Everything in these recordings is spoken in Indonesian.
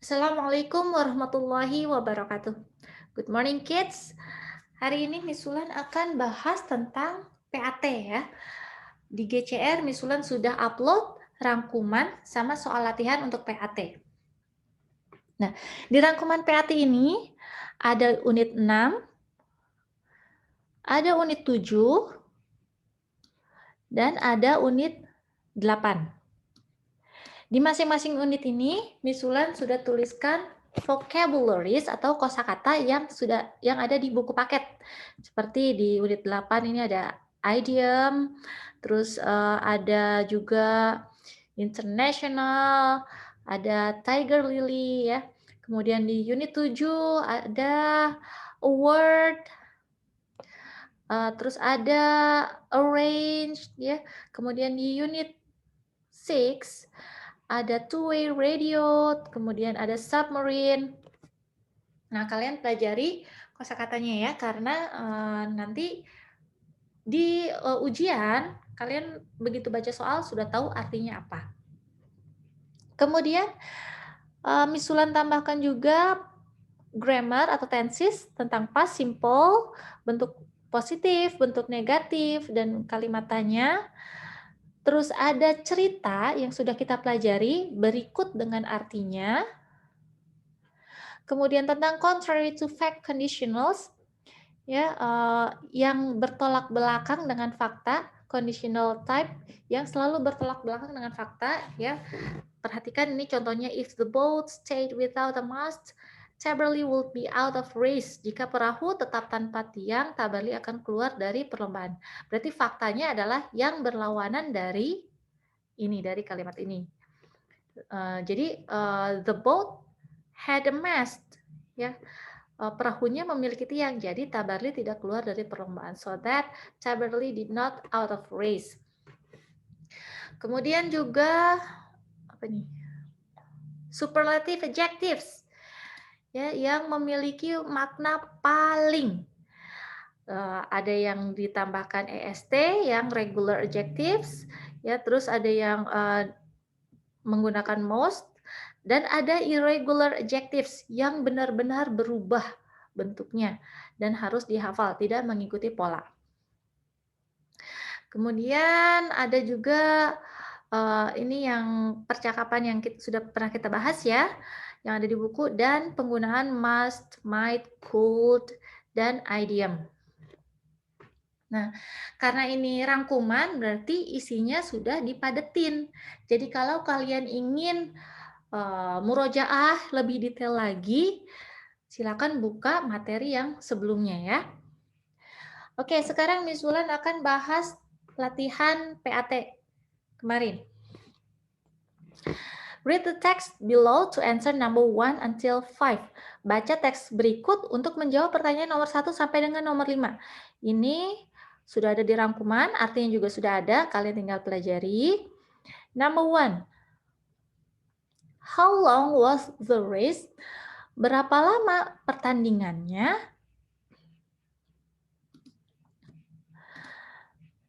Assalamualaikum warahmatullahi wabarakatuh. Good morning kids. Hari ini Miss Sulan akan bahas tentang PAT ya. Di GCR Miss Sulan sudah upload rangkuman sama soal latihan untuk PAT. Nah, di rangkuman PAT ini ada unit 6, ada unit 7, dan ada unit 8. Di masing-masing unit ini, Miss Sulan sudah tuliskan vocabularies atau kosakata yang ada di buku paket. Seperti di unit 8 ini ada idiom, terus ada juga international, ada tiger lily ya. Kemudian di unit 7 ada a word, terus ada arrange ya. Kemudian di unit 6 ada two-way radio, kemudian ada submarine. Nah, kalian pelajari kosakatanya ya, karena nanti di ujian kalian begitu baca soal sudah tahu artinya apa. Kemudian Miss Sulan tambahkan juga grammar atau tenses tentang past simple, bentuk positif, bentuk negatif, dan kalimat tanya. Terus ada cerita yang sudah kita pelajari berikut dengan artinya. Kemudian tentang contrary to fact conditionals, ya, yang bertolak belakang dengan fakta, conditional type yang selalu bertolak belakang dengan fakta, ya. Perhatikan ini contohnya, if the boat stayed without a mast, Taberley would be out of race. Jika perahu tetap tanpa tiang, Taberley akan keluar dari perlombaan. Berarti faktanya adalah yang berlawanan dari ini, dari kalimat ini. Jadi the boat had a mast, ya. Perahunya memiliki tiang, jadi Taberley tidak keluar dari perlombaan. So that Taberley did not out of race. Kemudian juga apa nih? Superlative adjectives, ya, yang memiliki makna paling. Ada yang ditambahkan est, yang regular adjectives, ya, terus ada yang menggunakan most, dan ada irregular adjectives yang benar-benar berubah bentuknya dan harus dihafal, tidak mengikuti pola. Kemudian ada juga ini yang percakapan yang sudah pernah kita bahas ya, yang ada di buku, dan penggunaan must, might, could, dan idiom. Nah, karena ini rangkuman berarti isinya sudah dipadetin. Jadi kalau kalian ingin murojaah lebih detail lagi, silakan buka materi yang sebelumnya ya. Oke, sekarang Miss Wulan akan bahas latihan PAT kemarin. Read the text below to answer number 1 until 5. Baca teks berikut untuk menjawab pertanyaan nomor 1 sampai dengan nomor 5. Ini sudah ada di rangkuman, artinya juga sudah ada, kalian tinggal pelajari. Number 1. How long was the race? Berapa lama pertandingannya?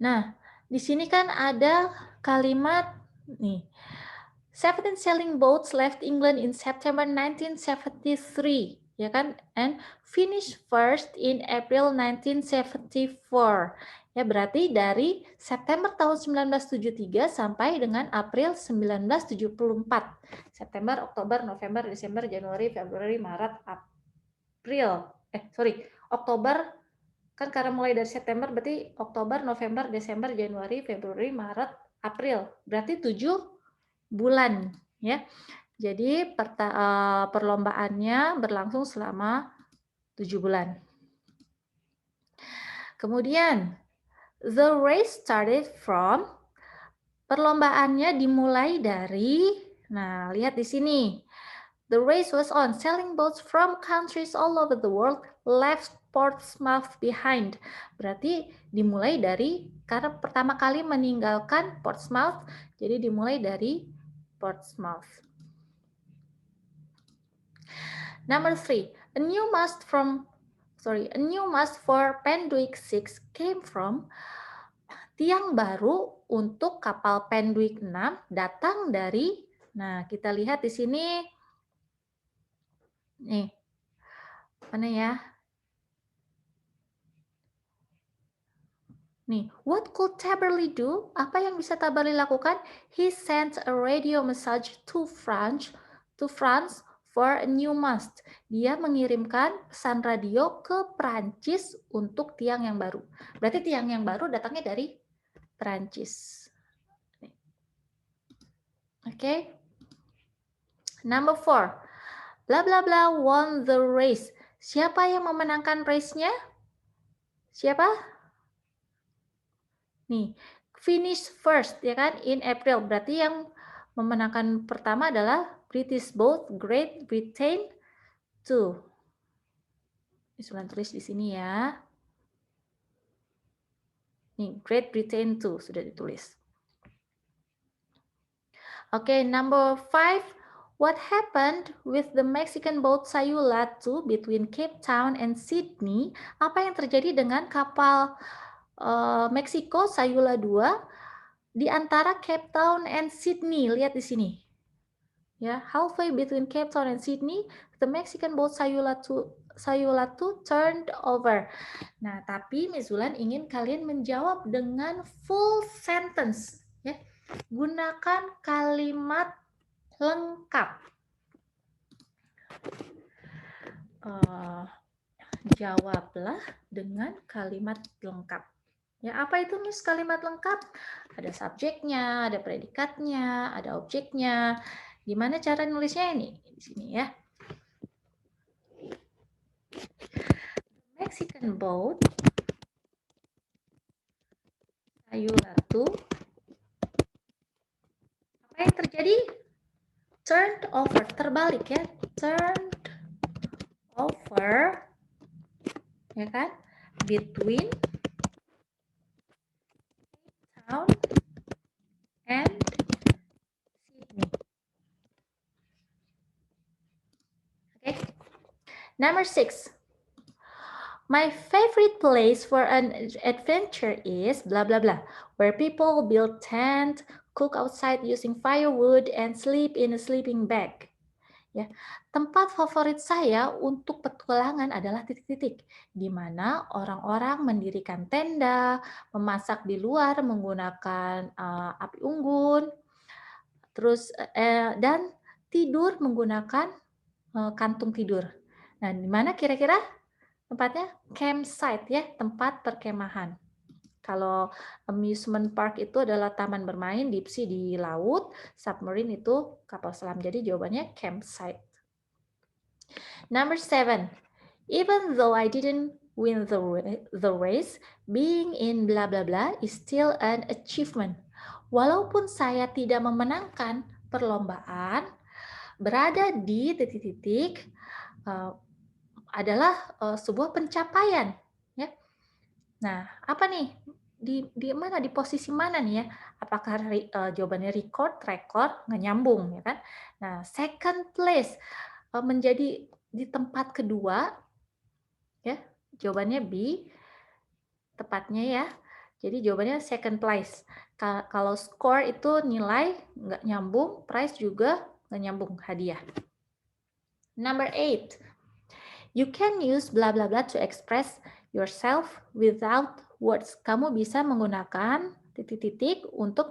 Nah, di sini kan ada kalimat nih. 17 sailing boats left England in September 1973, ya kan? And finished first in April 1974. Ya, berarti dari September tahun 1973 sampai dengan April 1974. September, Oktober, November, Desember, Januari, Februari, Maret, April. Oktober, kan karena mulai dari September berarti Oktober, November, Desember, Januari, Februari, Maret, April. Berarti 7 bulan ya. Jadi perlombaannya berlangsung selama 7 bulan. Kemudian the race started from, perlombaannya dimulai dari, nah lihat di sini. The race was on. Sailing boats from countries all over the world left Portsmouth behind. Berarti dimulai dari, karena pertama kali meninggalkan Portsmouth, jadi dimulai dari Portsmouth. Number 3, a new mast for Penduik 6 came from. Tiang baru untuk kapal Penduik 6 datang dari, nah kita lihat di sini Nih, mana ya? Nih, what could Taberley do? Apa yang bisa Taberley lakukan? He sent a radio message to France for a new mast. Dia mengirimkan pesan radio ke Prancis untuk tiang yang baru. Berarti tiang yang baru datangnya dari Prancis. Oke. Okay. Number 4. Bla bla bla won the race. Siapa yang memenangkan race-nya? Siapa? Nih, finish first ya kan in April. Berarti yang memenangkan pertama adalah British boat Great Britain 2. Sudah tulis di sini ya. Nih, Great Britain 2 sudah ditulis. Oke, number 5. What happened with the Mexican boat Sayula 2 between Cape Town and Sydney? Apa yang terjadi dengan kapal Meksiko Sayula 2 di antara Cape Town and Sydney? Lihat di sini. Ya, halfway between Cape Town and Sydney, the Mexican boat Sayula 2 turned over. Nah, tapi Mizulan ingin kalian menjawab dengan full sentence. Ya. Gunakan kalimat lengkap. Jawablah dengan kalimat lengkap. Ya, apa itu Miss kalimat lengkap? Ada subjeknya, ada predikatnya, ada objeknya. Gimana cara nulisnya ini? Di sini ya. Mexican boat Sayula 2. Apa yang terjadi? Turned over, terbalik ya. Turned over, ya kan? Between town and Sydney. Okay. Number 6. My favorite place for an adventure is blah blah blah, where people build tent, cook outside using firewood, and sleep in a sleeping bag. Ya, tempat favorit saya untuk petualangan adalah titik-titik, di mana orang-orang mendirikan tenda, memasak di luar menggunakan api unggun, terus dan tidur menggunakan kantung tidur. Nah, di mana kira-kira tempatnya? Campsite ya, tempat perkemahan. Kalau amusement park itu adalah taman bermain, deep sea di laut, submarine itu kapal selam. Jadi jawabannya campsite. Number 7. Even though I didn't win the race, being in blah blah blah is still an achievement. Walaupun saya tidak memenangkan perlombaan, berada di titik-titik adalah sebuah pencapaian. Ya. Nah, apa nih? Di mana? Di posisi mana nih ya? Apakah jawabannya record, nggak nyambung ya kan? Nah, second place menjadi di tempat kedua, ya jawabannya B, tepatnya ya. Jadi jawabannya second place. Kalau score itu nilai nggak nyambung, prize juga nggak nyambung, hadiah. Number 8. You can use blah blah blah to express yourself without words. Kamu bisa menggunakan titik-titik untuk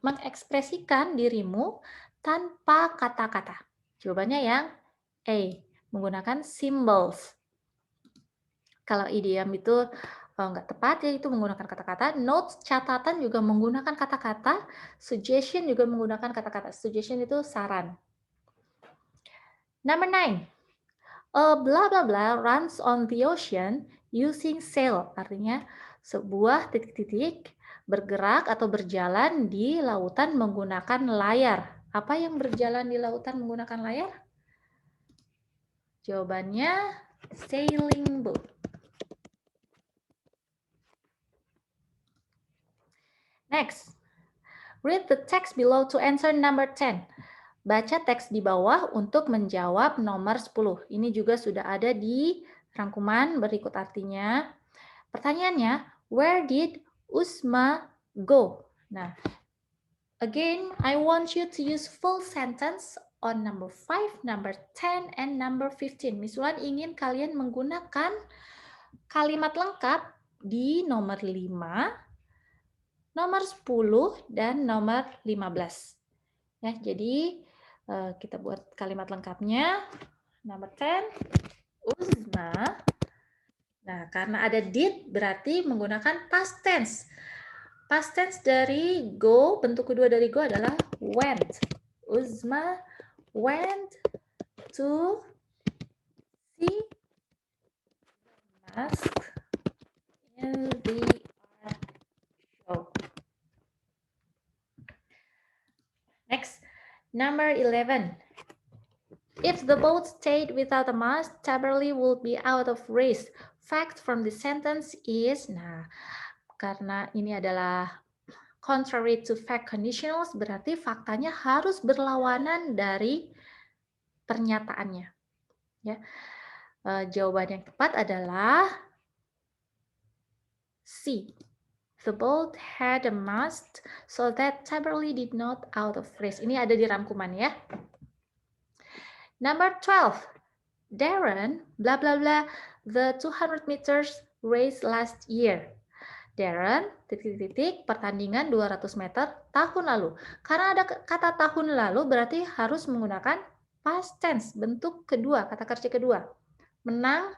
mengekspresikan dirimu tanpa kata-kata. Jawabannya yang A, menggunakan symbols. Kalau idiom itu nggak tepat, ya itu menggunakan kata-kata. Notes, catatan juga menggunakan kata-kata. Suggestion juga menggunakan kata-kata. Suggestion itu saran. Number 9. Blah blah blah runs on the ocean using sail. Artinya sebuah titik-titik bergerak atau berjalan di lautan menggunakan layar. Apa yang berjalan di lautan menggunakan layar? Jawabannya sailing boat. Next, read the text below to answer number 10. Baca teks di bawah untuk menjawab nomor 10. Ini juga sudah ada di rangkuman berikut artinya. Pertanyaannya, where did Usma go? Nah, again, I want you to use full sentence on number 5, number 10, and number 15. Miss Wulan ingin kalian menggunakan kalimat lengkap di nomor 5, nomor 10, dan nomor 15. Ya, jadi kita buat kalimat lengkapnya. Number 10, Uzma. Nah, karena ada did berarti menggunakan past tense. Past tense dari go, bentuk kedua dari go adalah went. Uzma went to see mask in the art show. Next, number 11. If the boat stayed without a mast, Taberley would be out of race. Fact from the sentence is, nah, karena ini adalah contrary to fact conditionals, berarti faktanya harus berlawanan dari pernyataannya. Ya. Jawaban yang tepat adalah C. The boat had a mast so that Taberley did not out of race. Ini ada di rangkuman ya. Number 12. Darren, blah blah blah, the 200 meters race last year. Darren, titik-titik, pertandingan 200 meter tahun lalu. Karena ada kata tahun lalu berarti harus menggunakan past tense, bentuk kedua, kata kerja kedua. Menang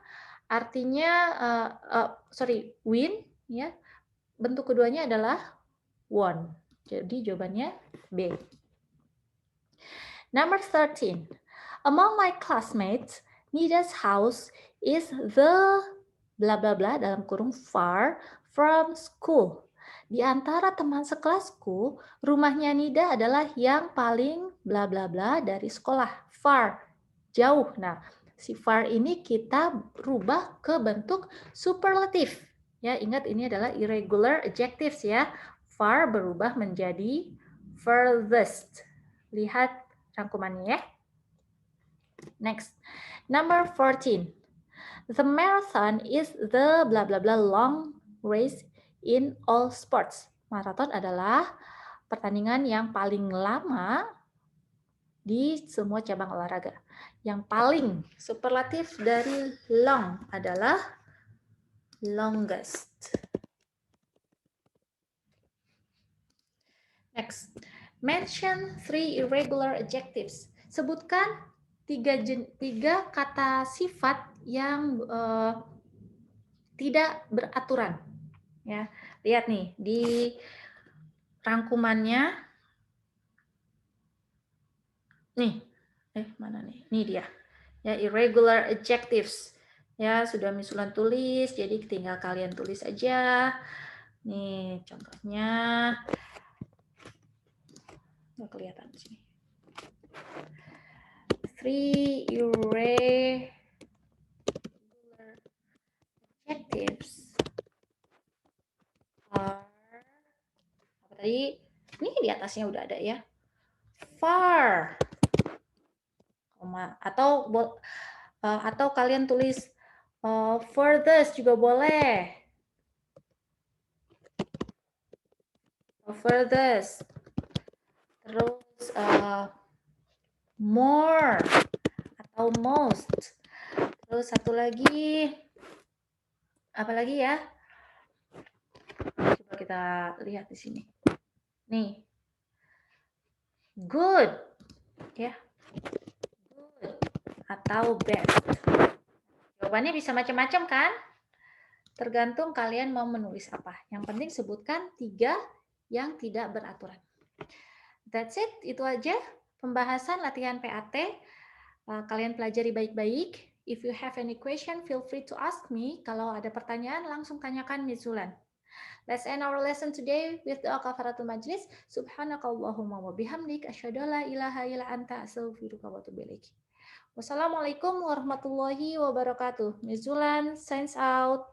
artinya, win, ya. Bentuk keduanya adalah won. Jadi jawabannya B. Number 13. Among my classmates, Nida's house is the bla bla bla dalam kurung far from school. Di antara teman sekelasku, rumahnya Nida adalah yang paling bla bla bla dari sekolah. Far, jauh. Nah, si far ini kita rubah ke bentuk superlatif. Ya, ingat ini adalah irregular adjectives ya. Far berubah menjadi furthest. Lihat rangkumannya ya. Next, number 14. The marathon is the blah blah blah long race in all sports. Marathon adalah pertandingan yang paling lama di semua cabang olahraga. Yang paling superlatif dari long adalah longest. Next, mention 3 irregular adjectives. Sebutkan tiga kata sifat yang tidak beraturan. Ya, lihat nih di rangkumannya. Nih, mana nih? Ini dia. Ya, irregular adjectives. Ya, sudah misulan tulis, jadi tinggal kalian tulis aja. Nih, contohnya. Nggak kelihatan di sini. 3 irregular adjectives are, apa tadi? Ini di atasnya udah ada ya. Far, atau kalian tulis furthest juga boleh. Furthest. Terus more atau most. Terus satu lagi, apa lagi ya? Coba kita lihat di sini. Nih, good, ya, good atau best. Jawabannya bisa macam-macam kan? Tergantung kalian mau menulis apa. Yang penting sebutkan 3 yang tidak beraturan. That's it, itu aja pembahasan latihan PAT. Kalian pelajari baik-baik. If you have any question, feel free to ask me. Kalau ada pertanyaan, langsung tanyakan Miss Zulan. Let's end our lesson today with doa kafaratul majlis. Subhanakallahumma wa bihamdik asyhadu an la ilaha illa anta astaghfiruka wa atubu ilaik. Wassalamualaikum warahmatullahi wabarakatuh. Miss Zulan, signs out.